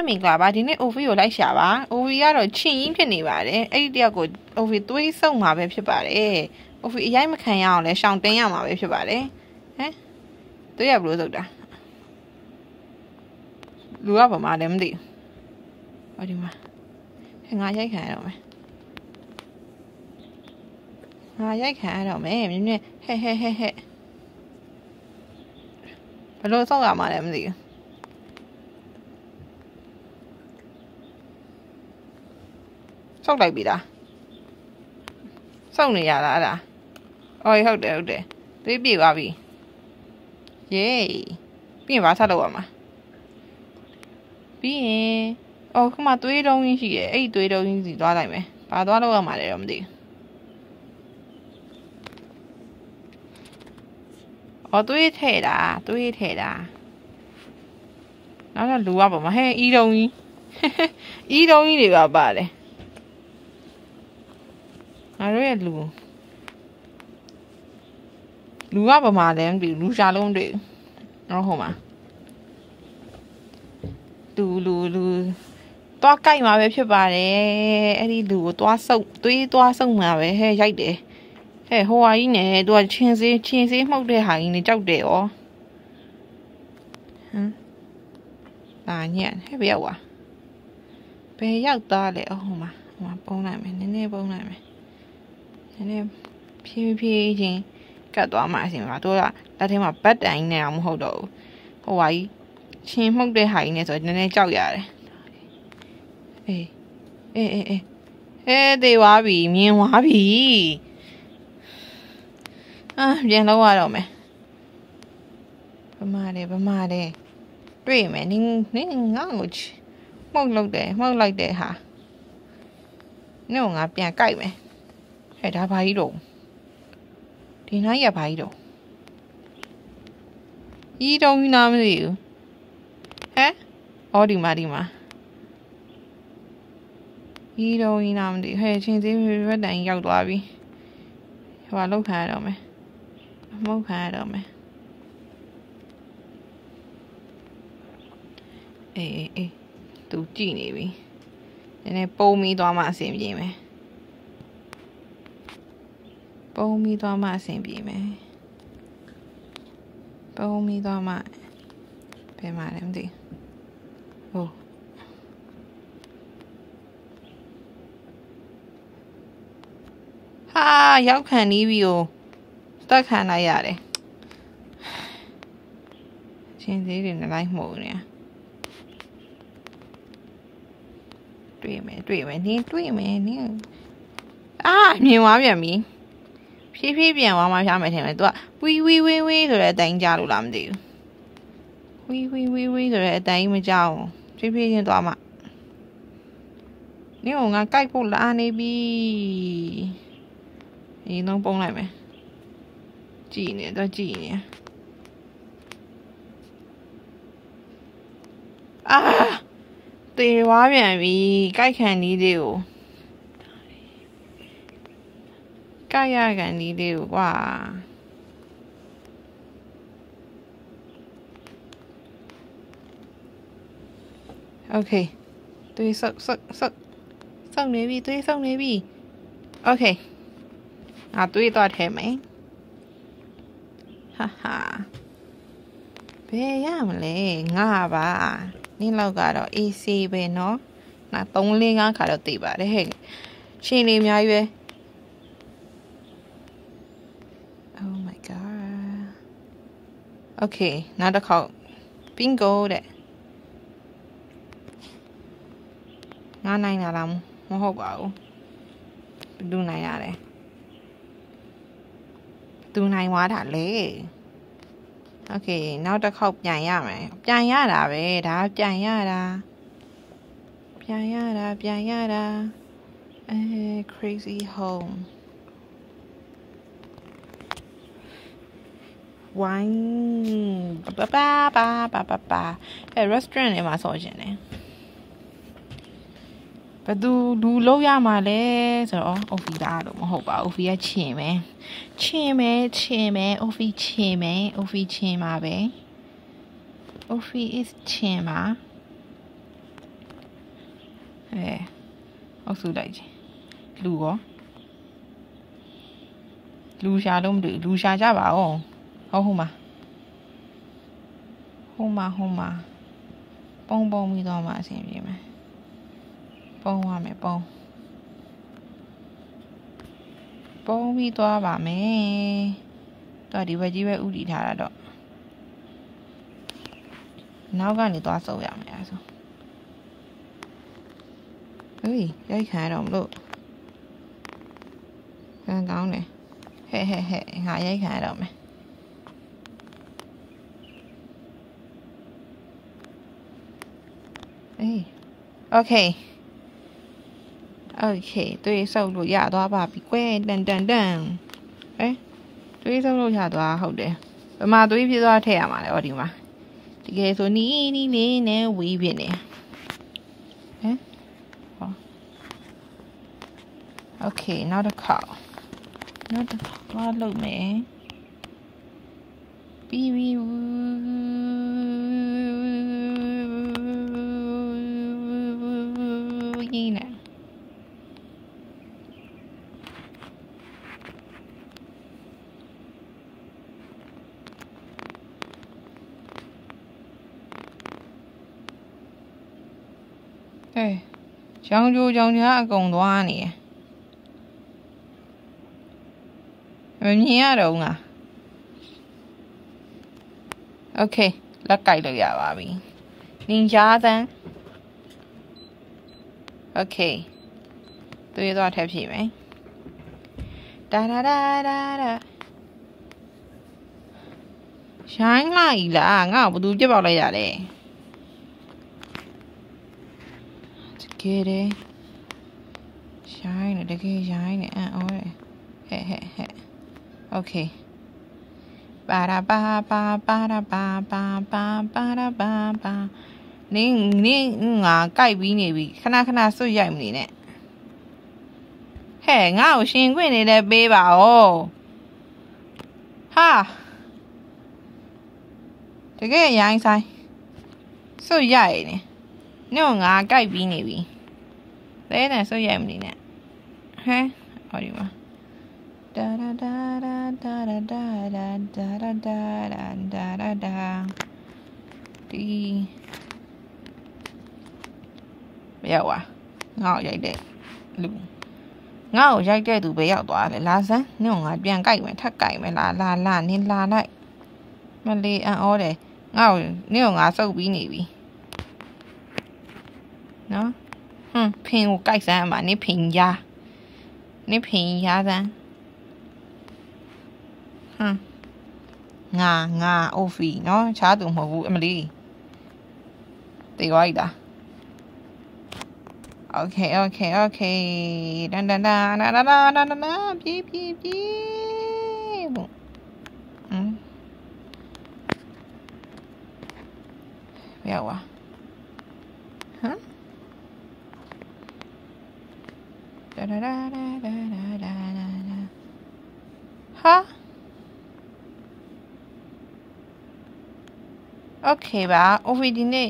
မင်္ဂလာပါဒီနေ့ OV ကိုလိုက်ရှာပါ OV ကတော့ချင်းရင်းဖြစ်နေပါတယ်အဲ့ဒီတယောက်ကို OV သွေးဆုံမှာပဲဖြစ်ပါတယ် OV အရိုက်မခံရအောင်လဲရှောင်တင်းရမှာပဲဖြစ်ပါတယ်ဟမ်သွေးရဘလို့စုပ်တာလူကဘာမှလည်းမသိဘူးဟောဒီမှာငါရိုက်ခံရတော့မယ်ငါရိုက်ခံရတော့မယ်မြင်းမြင်းဟဲ့ဘလို့စုပ်ရမှာလည်းမသိဘူးစုပ်လိုက်ပြီလားစုပ်နေရလားအဲ့ဒါအော်ဟုတ်တယ်သွေးပြေသွားပြီယေးပြီးရင်ဘာဆက်လုပ်ရမှာပြီးရင်အော်ခမသွေးတုံးကြီးရှိတယ်အဲ့ဒီသွေးတုံးကြီးစီသွားလိုက်မယ်ဘာသွားလုပ်ရမှာလဲတော့မသိဘူးအော်သွေးထည့်တာနောက်တော့လူကပေါ့မဟဲ့အီးတုံးကြီးတွေပါပါတယ်ငါတို့ရဲ့လူကဘာမှလည်းမသိဘူးလူရှာလုံးမတွေ့ဘူးတော့ဟိုမှာလူသွားကြိုက်မှာပဲဖြစ်ပါတယ်အဲ့ဒီလူကိုသွားဆုပ်သွေးသွားဆုပ်မှာပဲဟဲ့ရိုက်တယ်ဟဲ့ဟိုဟာကြီးနဲ့သူကချင်းစေးမှုတ်တဲ့ဟာကြီးနဲ့ကြောက်တယ်ရောဒါညက်ဟဲ့ဘယ်ရောက်သားလဲဟိုမှာပုံလိုက်မယ်နည်းနည်းပုံလိုက်မယ်နည်းနည်းဖြည်းချင်းကတ်သွားမှအရှင်ပါတို့ကလက်ထဲမှာဘတ်တိုင်နဲ့အောင်မဟုတ်တော့ဘူးဟိုဟာကြီးချင်းမှုတ်တဲ့ဟာကြီးနဲ့ဆိုနည်းနည်းကြောက်ရတယ်အေးသေးသွားပြီမြင်သွားပြီပြန်လောက်ရတော့မယ်ဗမာတယ်တွေ့မယ်နင်းငါ့ကိုမှုတ်လိုက်တဲ့ဟာနင်းကငါပြန်ကြိုက်မယ်ဟဲ့ဒါဘာကြီးတော့ဒီနားရဘာကြီးတော့ဤတုံးကြီးနားမသိဘူးဟဲ့အော်ဒီမှာဤတုံးကြီးနားမသိဟဲ့ချင်းသေးဘက်တိုင်ရောက်သွားပြီဟိုကလောက်ခံရတော့မယ်မှုတ်ခံရတော့မယ်အေးသူကြည့်နေပြီနည်းနည်းပုံမီသွားမှအဆင်ပြေမယ်ပုံမီသွားမှဘယ်မှာလဲမသိဟုတ်ဟာရောက်ခံနေပြီကိုတက်ခံလိုက်ရတယ်ချင်းသေးတွေနဲ့လိုက်မှုန်နေတွေ့မယ်နင်းတွေ့မယ်နင်းမြင်သွားပြန်ပြီဖြည်းပြန်သွားမှဖြားမယ်ထင်တယ်သူကဝီဆိုတဲ့အတိုင်းကြားလို့လားမသိဘူးဝီဆိုတဲ့အတိုင်းမကြောက်ဖြည်းချင်းသွားမှနင်းကငါကြိုက်ဖို့လာနေပြီဒီတော့ပုံလိုက်မယ်ကြည့်နေတေးသွားပြန်ပြီကြိုက်ခံနီးလေးကိုကြိုက်ရကန်နီးလေးကိုကွာโอเคသွေးဆုပ်နေပြီโอเคငါသွေးသွားထဲမယ်ဟာဘယ်ရမလဲငါပါနင်းလောက်ကတော့ AC ပဲเนาะငါ3-4 ခါတော့သိပါတယ်ဟဲ့ရှင်လေးအများကြီးပဲ Oh my god Okay နောက်တစ်ခေါက် bingo တဲ့ငါနိုင်တာလားမဟုတ်ပါဘူးဘယ်သူနိုင်ရတယ်သူနိုင်သွားတာလေโอเคနောက်တစ်ခေါက်ပြန်ရမယ်ပြန်ရတာပဲဒါပြန်ရတာcrazy home wine ပါrestaurant ထဲမှာဆော့ရှင်တယ်ဘယ်သူလူလောက်ရမှာလဲဆိုတော့ Ovi သားတော့မဟုတ်ပါဘူး Ovi ကချင်မယ် Ovi ချင်ပါပဲ Ovi is ချင်ပါ အောက်စုလိုက်ခြင်းလူရောလူရှာတော့မတွေ့လူရှာကြပါအောင်ဟုတ်မှာပုံပြီးတော့မှအဆင်ပြေမယ်ပုံရမယ်ပုံပြီးသွားပါမယ်တော့ဒီဘက်ကြီးပဲဥတီထားတာတော့နောက်ကနေသွားဆုပ်ရမယ်အဲဆိုဟေးရိုက်ခံရတော့မလို့ကောင်းတယ်ဟဲ့ငါရိုက်ခံရတော့မယ်အေးโอเคတွေးဆုပ်လို့ရသွားပါပြီကွယ်တန်တွေးဆုပ်လို့ရသွားဟုတ်တယ်ဘယ်မှာတွေးပြသွားထည့်ရမှာလဲဟောဒီမှာတကယ်ဆိုနီးလေးနဲ့ဝေးဖြစ်နေโอเคနောက်တစ်ခါသွားလုပ်မယ်ပြီးရင်းနေကြောင်ကြားအကုန်သွားနေမမြင်ရတော့ငါโอเคလက်ကြိုက်လို့ရပါပြီနင်ကြားသန်းโอเคတွေးသွားထပ်ဖြည့်မယ်ဒါရှိုင်းလိုက်လားငါ့ကိုဘယ်သူပြစ်ပေါက်လိုက်ရလဲတကယ်တယ်ရှိုင်းနေတကယ်ရှိုင်းနေအော်ဟဲ့โอเคပါရာပါနင်းငါကြိုက်ပြီးနေပြီခဏစွတ်ရိုက်မနေနဲ့ဟဲ့ငါ့ကိုရှင်ခွင့်နေလဲပေးပါဦးဟာတကယ်ရိုင်းဆိုင်စွတ်ရိုက်နေနင်းငါကြိုက်ပြီးနေပြီသဲနဲ့စွတ်ရိုက်မနေနဲ့ဟဲ့ဟောဒီမှာdaဒီဘယ်ရောက်อ่ะငါ့ကိုရိုက်တဲ့လူငါ့ကိုရိုက်တဲ့သူဘယ်ရောက်သွားလဲလာစမ်းညငါပြန်ကြိုက်မယ်ထပ်ကြိုက်မယ်လာနင်းလာလိုက်မလေးအော်တယ်ငါ့ကိုညငါစုပ်ပြီးနေပြီနော်ဖင်ကိုကြိုက်စမ်းမှာနင်းဖင်ရစမ်းငါအိုဖီနော်ချားသူမဟုတ်ဘူးအမလီတေးသွားပြီလားโอเคတန်ပြေးဘုံဘယ်ဝါဟာโอเคပါโอဖီဒီနေ့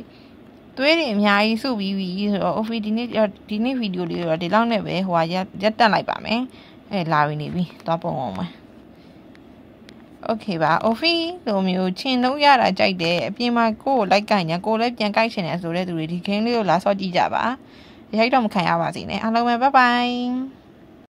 သွေးတွေအများကြီးစုပြီးပြီဆိုတော့ OFI ဒီနေ့ဗီဒီယိုလေးတော့ဒီလောက်နဲ့ပဲဟိုကရက်တက်လိုက်ပါမယ်လာပြီနေပြီသွားပုံအောင်မယ်โอเคပါ OFI လိုမျိုးချင်းလုံးရတာကြိုက်တယ်အပြင်မှာကိုယ်လိုက်ကင်ညာကိုယ်လည်းပြန်ကိုက်ချင်တယ်ဆိုတဲ့သူတွေဒီ game လေးကိုလာဆော့ကြည့်ကြပါရိုက်တော့မခံရပါစေနဲ့အားလုံးပဲ bye bye